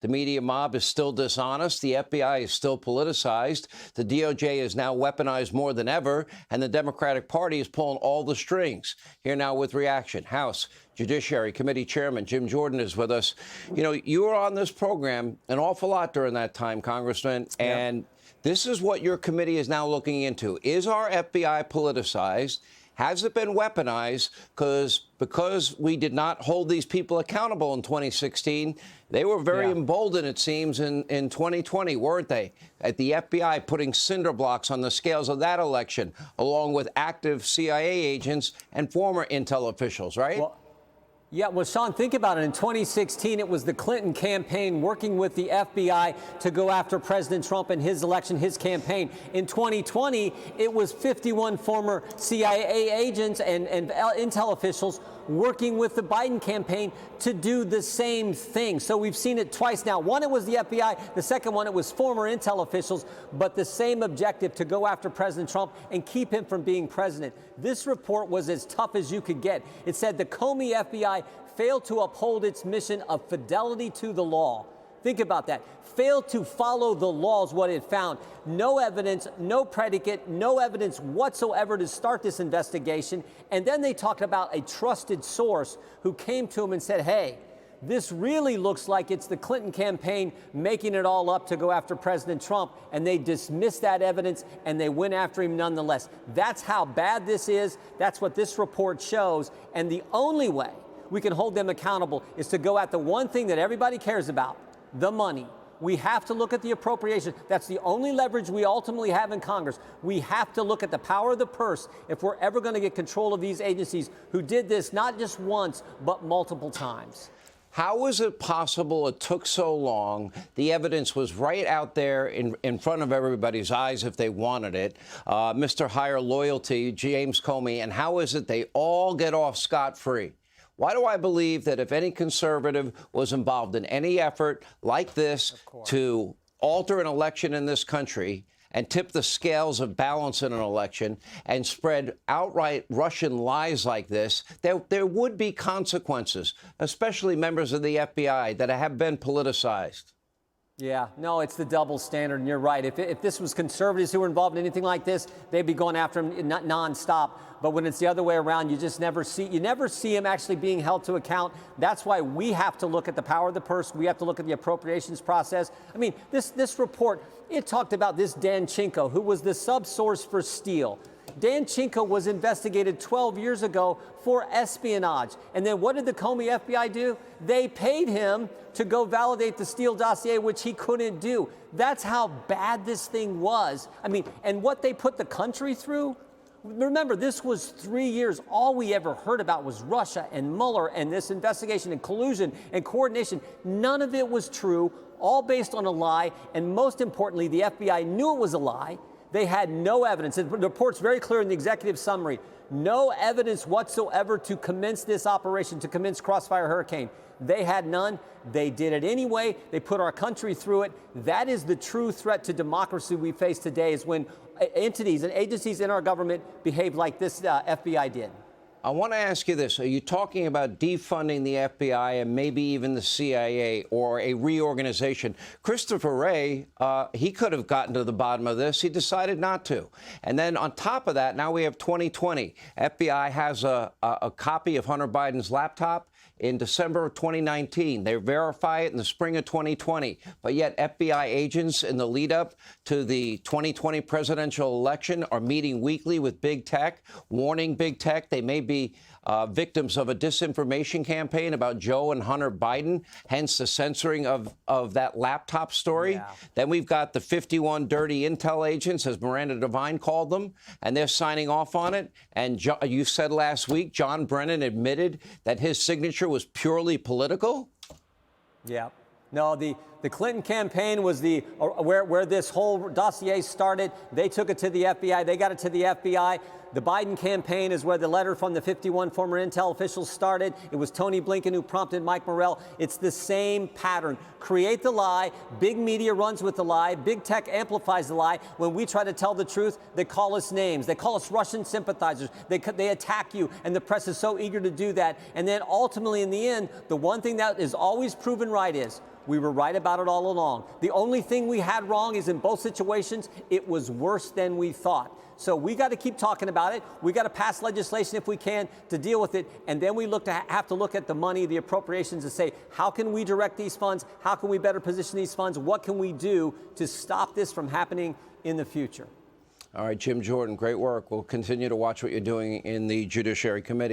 The media mob is still dishonest. The FBI is still politicized. The DOJ is now weaponized more than ever, and the Democratic Party is pulling all the strings. Here now with reaction, House Judiciary Committee Chairman Jim Jordan is with us. You know, you were on this program an awful lot during that time, Congressman, and this is what your committee is now looking into. Is our FBI politicized? Has it been weaponized? Because we did not hold these people accountable in 2016, they were very emboldened, it seems, in 2020, weren't they? At the FBI putting cinder blocks on the scales of that election, along with active CIA agents and former intel officials, right? Well, Sean, think about it. In 2016, it was the Clinton campaign working with the FBI to go after President Trump and his election, his campaign. In 2020, it was 51 former CIA agents and intel officials working with the Biden campaign to do the same thing. So we've seen it twice now. One, it was the FBI. The second one, it was former intel officials, but the same objective, to go after President Trump and keep him from being president. This report was as tough as you could get. It said the Comey FBI failed to uphold its mission of fidelity to the law. Think about that. Failed to follow the laws, what it found. No evidence, no predicate, no evidence whatsoever to start this investigation. And then they talked about a trusted source who came to him and said, hey, this really looks like it's the Clinton campaign making it all up to go after President Trump. And they dismissed that evidence and they went after him nonetheless. That's how bad this is. That's what this report shows. And the only way we can hold them accountable is to go at the one thing that everybody cares about, the money. We have to look at the appropriation. That's the only leverage we ultimately have in Congress. We have to look at the power of the purse if we're ever going to get control of these agencies who did this not just once, but multiple times. How is it possible it took so long? The evidence was right out there in front of everybody's eyes if they wanted it. Mr. Higher Loyalty, James Comey, and how is it they all get off scot-free? Why do I believe that if any conservative was involved in any effort like this to alter an election in this country and tip the scales of balance in an election and spread outright Russian lies like this, there would be consequences, especially members of the FBI that have been politicized? Yeah, no, it's the double standard, and you're right. If this was conservatives who were involved in anything like this, they'd be going after him nonstop. But when it's the other way around, you just never see him actually being held to account. That's why we have to look at the power of the purse. We have to look at the appropriations process. I mean, this report, it talked about this Danchenko, who was the subsource for Steele. Danchenko was investigated 12 years ago for espionage. And then what did the Comey FBI do? They paid him to go validate the Steele dossier, which he couldn't do. That's how bad this thing was. I mean, and what they put the country through? Remember, this was 3 years. All we ever heard about was Russia and Mueller and this investigation and collusion and coordination. None of it was true, all based on a lie. And most importantly, the FBI knew it was a lie. They had no evidence. The report's very clear in the executive summary. No evidence whatsoever to commence this operation, to commence Crossfire Hurricane. They had none. They did it anyway. They put our country through it. That is the true threat to democracy we face today, is when entities and agencies in our government behave like this FBI did. I want to ask you this. Are you talking about defunding the FBI and maybe even the CIA or a reorganization? Christopher Wray, he could have gotten to the bottom of this. He decided not to. And then on top of that, now we have 2020. FBI has a copy of Hunter Biden's laptop in December of 2019. They verify it in the spring of 2020. But yet FBI agents in the lead up to the 2020 presidential election are meeting weekly with big tech, warning big tech they may be victims of a disinformation campaign about Joe and Hunter Biden, hence the censoring of that laptop story. Yeah. Then we've got the 51 dirty intel agents, as Miranda Devine called them, and they're signing off on it. And you said last week, John Brennan admitted that his signature was purely political? Yeah. No, the Clinton campaign was where this whole dossier started. They took it to the FBI. They got it to the FBI. The Biden campaign is where the letter from the 51 former intel officials started. It was Tony Blinken who prompted Mike Morrell. It's the same pattern. Create the lie. Big media runs with the lie. Big tech amplifies the lie. When we try to tell the truth, they call us names. They call us Russian sympathizers. They attack you, and the press is so eager to do that. And then ultimately, in the end, the one thing that is always proven right is We were right about it all along. The only thing we had wrong is in both situations, it was worse than we thought. So we got to keep talking about it. We got to pass legislation if we can to deal with it. And then we have to look at the money, the appropriations, and say, how can we direct these funds? How can we better position these funds? What can we do to stop this from happening in the future? All right, Jim Jordan, great work. We'll continue to watch what you're doing in the Judiciary Committee.